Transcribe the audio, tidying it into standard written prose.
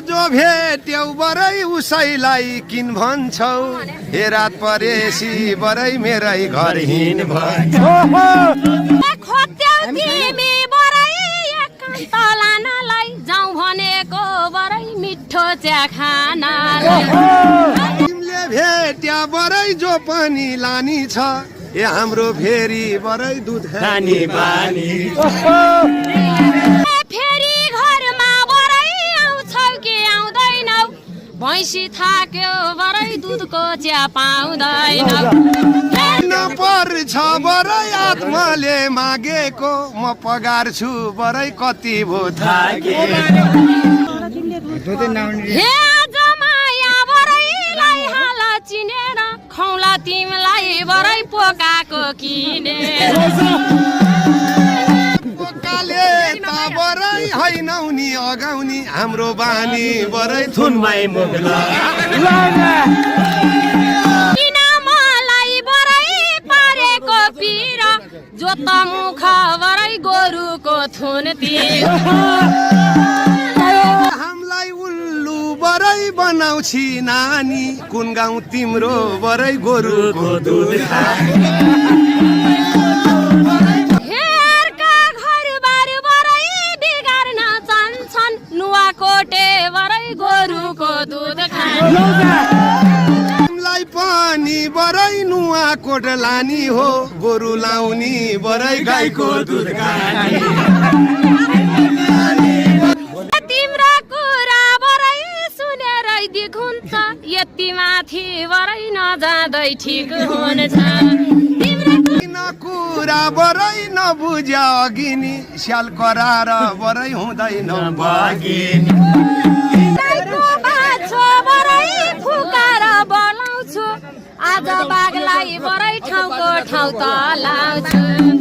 जो भेट्यौ बरै उसैलाई किन भन्छौ हे रात परेसी बरै मेरै घर हिँड जाउँ भनेको बरै मिठो चिया खाना तिमीले भेट्या बरै जो पनि लानी छ ए हाम्रो फेरि बरै दुध खानी बानी फेरि घरमा बरै आउँछौ कि आउँदैनौ भैँसी थाक्यो बरै दुधको चिया पाउँदैनौ पर्छ बरै आत्माले मागेको म पगार्छु बरै कति भो हे जमाया बरैलाई हाल चिनेर खौला तिमीलाई बरै पोकाको किनेर पोकाले त बरै हैनौ नि अगाउनी हाम्रो बानी बरै थुनमै मुग्ला जोत मुख बरै गोरुको थुनतिर हामीलाई उल्लु बरै बनाउँछि नानी कुन गाउँ तिम्रो बरै गोरुको दुध हेरका घरबार बरै बिगार्न चाहन्छन् नुवाकोटे बरै गोरुको दुध हामीलाई पनि बरै नुवाकोट लानी हो गोरु लाउनी बरै गाईको दुध तिम्रो कुरा बरै सुनेरै दिक हुन्छ यति माथि बरै नजाँदै ठिक हुन्छ तिम्रो कुरा बरै नबुझ्या अघिनी स्याल करार बरै हुँदैन बगिनी बरै फुकाएर बोलाउँछु आज बाघलाई बरै ठाउँको ठाउँ त लाउँछु